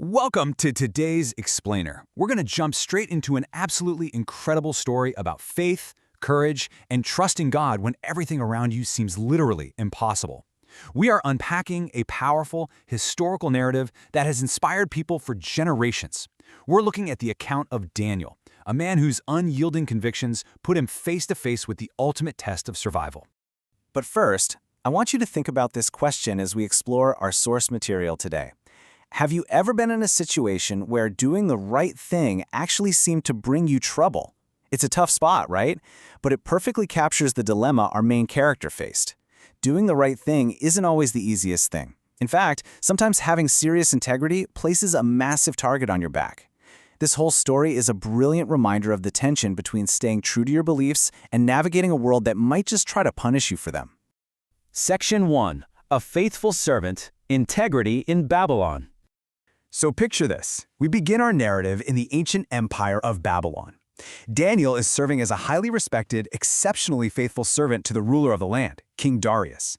Welcome to today's Explainer. We're going to jump straight into an absolutely incredible story about faith, courage, and trusting God when everything around you seems literally impossible. We are unpacking a powerful, historical narrative that has inspired people for generations. We're looking at the account of Daniel, a man whose unyielding convictions put him face to face with the ultimate test of survival. But first, I want you to think about this question as we explore our source material today. Have you ever been in a situation where doing the right thing actually seemed to bring you trouble? It's a tough spot, right? But it perfectly captures the dilemma our main character faced. Doing the right thing isn't always the easiest thing. In fact, sometimes having serious integrity places a massive target on your back. This whole story is a brilliant reminder of the tension between staying true to your beliefs and navigating a world that might just try to punish you for them. Section 1. A Faithful Servant, Integrity in Babylon. So picture this. We begin our narrative in the ancient empire of Babylon. Daniel is serving as a highly respected, exceptionally faithful servant to the ruler of the land, King Darius.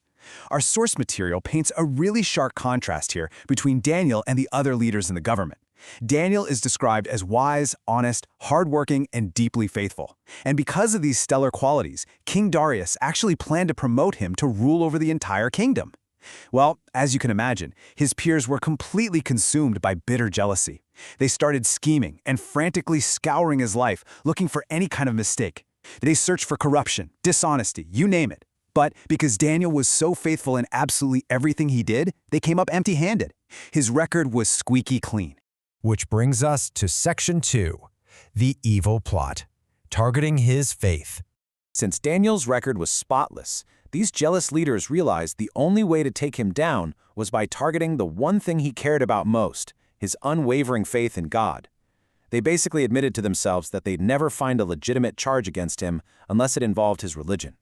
Our source material paints a really sharp contrast here between Daniel and the other leaders in the government. Daniel is described as wise, honest, hardworking, and deeply faithful. And because of these stellar qualities, King Darius actually planned to promote him to rule over the entire kingdom. Well, as you can imagine, his peers were completely consumed by bitter jealousy. They started scheming and frantically scouring his life, looking for any kind of mistake. They searched for corruption, dishonesty, you name it. But because Daniel was so faithful in absolutely everything he did, they came up empty-handed. His record was squeaky clean. Which brings us to Section 2, the evil plot, targeting his faith. Since Daniel's record was spotless, these jealous leaders realized the only way to take him down was by targeting the one thing he cared about most, his unwavering faith in God. They basically admitted to themselves that they'd never find a legitimate charge against him unless it involved his religion.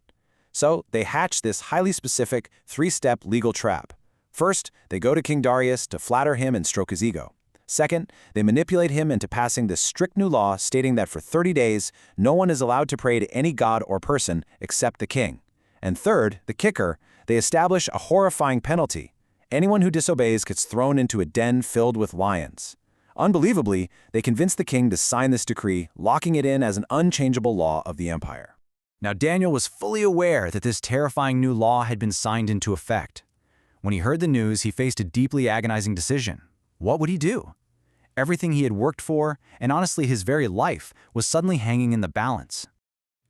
So they hatched this highly specific, three-step legal trap. First, they go to King Darius to flatter him and stroke his ego. Second, they manipulate him into passing this strict new law stating that for 30 days, no one is allowed to pray to any god or person except the king. And third, the kicker, they establish a horrifying penalty. Anyone who disobeys gets thrown into a den filled with lions. Unbelievably, they convince the king to sign this decree, locking it in as an unchangeable law of the empire. Now Daniel was fully aware that this terrifying new law had been signed into effect. When he heard the news, he faced a deeply agonizing decision. What would he do? Everything he had worked for, and honestly his very life, was suddenly hanging in the balance.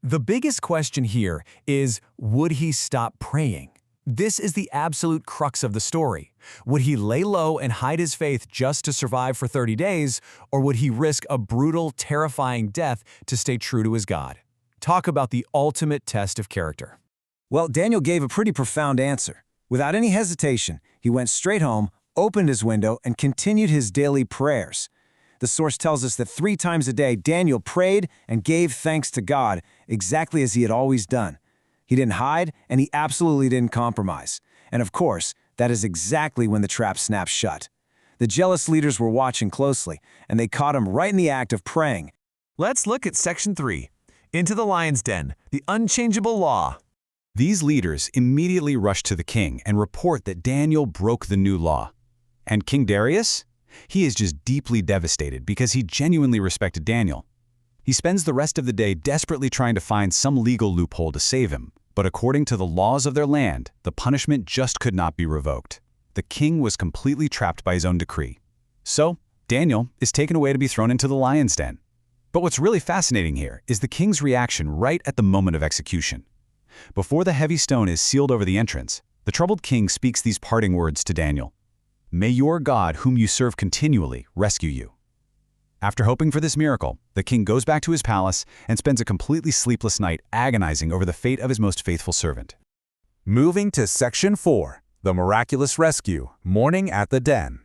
The biggest question here is, would he stop praying? This is the absolute crux of the story. Would he lay low and hide his faith just to survive for 30 days, or would he risk a brutal, terrifying death to stay true to his God? Talk about the ultimate test of character. Well, Daniel gave a pretty profound answer. Without any hesitation, he went straight home, opened his window, and continued his daily prayers. The source tells us that 3 times a day, Daniel prayed and gave thanks to God, exactly as he had always done. He didn't hide, and he absolutely didn't compromise. And of course, that is exactly when the trap snapped shut. The jealous leaders were watching closely, and they caught him right in the act of praying. Let's look at Section 3, Into the Lion's Den, the Unchangeable Law. These leaders immediately rushed to the king and report that Daniel broke the new law. And King Darius? He is just deeply devastated because he genuinely respected Daniel. He spends the rest of the day desperately trying to find some legal loophole to save him, but according to the laws of their land, the punishment just could not be revoked. The king was completely trapped by his own decree. So, Daniel is taken away to be thrown into the lion's den. But what's really fascinating here is the king's reaction right at the moment of execution. Before the heavy stone is sealed over the entrance, the troubled king speaks these parting words to Daniel. May your God, whom you serve continually, rescue you. After hoping for this miracle, the king goes back to his palace and spends a completely sleepless night agonizing over the fate of his most faithful servant. Moving to Section 4, the miraculous rescue, morning at the den.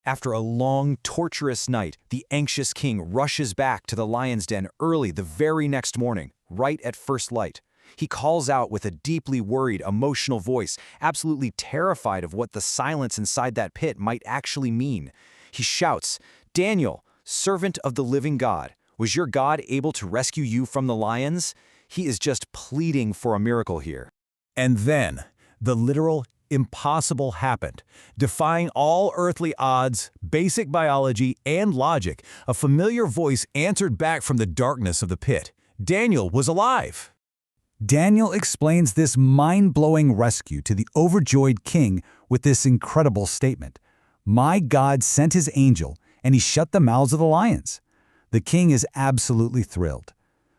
After a long, torturous night, the anxious king rushes back to the lion's den early the very next morning, right at first light. He calls out with a deeply worried, emotional voice, absolutely terrified of what the silence inside that pit might actually mean. He shouts, "Daniel, servant of the living God, was your God able to rescue you from the lions?" He is just pleading for a miracle here. And then, the literal impossible happened. Defying all earthly odds, basic biology, and logic, a familiar voice answered back from the darkness of the pit. Daniel was alive. Daniel explains this mind-blowing rescue to the overjoyed king with this incredible statement. "My God sent his angel, and he shut the mouths of the lions." The king is absolutely thrilled.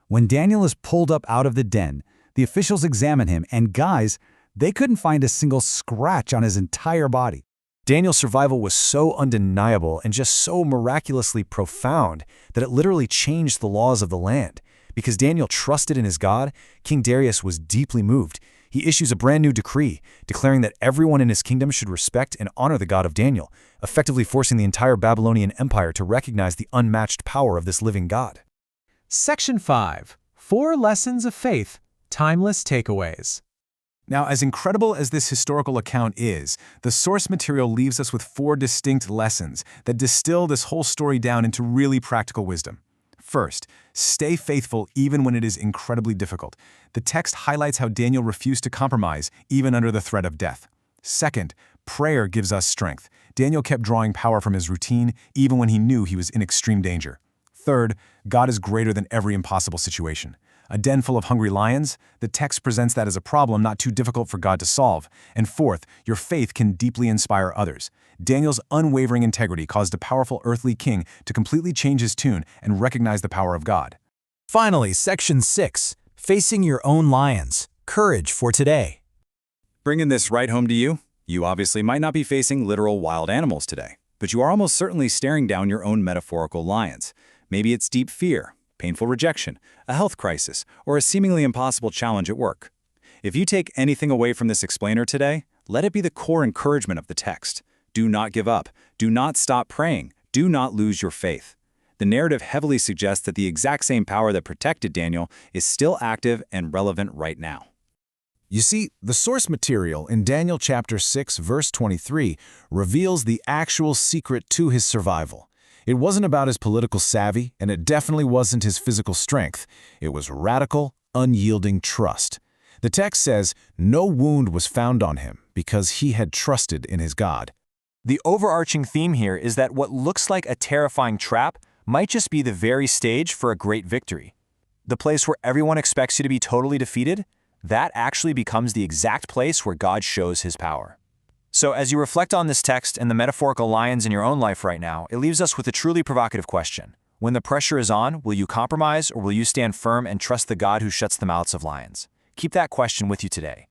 When Daniel is pulled up out of the den, the officials examine him, and guys, they couldn't find a single scratch on his entire body. Daniel's survival was so undeniable and just so miraculously profound that it literally changed the laws of the land. Because Daniel trusted in his God, King Darius was deeply moved. He issues a brand new decree, declaring that everyone in his kingdom should respect and honor the God of Daniel, effectively forcing the entire Babylonian Empire to recognize the unmatched power of this living God. Section 5. 4 Lessons of Faith, Timeless Takeaways. Now, as incredible as this historical account is, the source material leaves us with 4 distinct lessons that distill this whole story down into really practical wisdom. First, stay faithful even when it is incredibly difficult. The text highlights how Daniel refused to compromise even under the threat of death. Second, prayer gives us strength. Daniel kept drawing power from his routine even when he knew he was in extreme danger. Third, God is greater than every impossible situation. A den full of hungry lions? The text presents that as a problem not too difficult for God to solve. And fourth, your faith can deeply inspire others. Daniel's unwavering integrity caused a powerful earthly king to completely change his tune and recognize the power of God. Finally, Section 6. Facing Your Own Lions, Courage for Today. Bringing this right home to you, you obviously might not be facing literal wild animals today, but you are almost certainly staring down your own metaphorical lions. Maybe it's deep fear, painful rejection, a health crisis, or a seemingly impossible challenge at work. If you take anything away from this explainer today, let it be the core encouragement of the text. Do not give up. Do not stop praying. Do not lose your faith. The narrative heavily suggests that the exact same power that protected Daniel is still active and relevant right now. You see, the source material in Daniel chapter 6, verse 23 reveals the actual secret to his survival. It wasn't about his political savvy, and it definitely wasn't his physical strength. It was radical, unyielding trust. The text says, no wound was found on him because he had trusted in his God. The overarching theme here is that what looks like a terrifying trap might just be the very stage for a great victory. The place where everyone expects you to be totally defeated, that actually becomes the exact place where God shows his power. So as you reflect on this text and the metaphorical lions in your own life right now, it leaves us with a truly provocative question. When the pressure is on, will you compromise or will you stand firm and trust the God who shuts the mouths of lions? Keep that question with you today.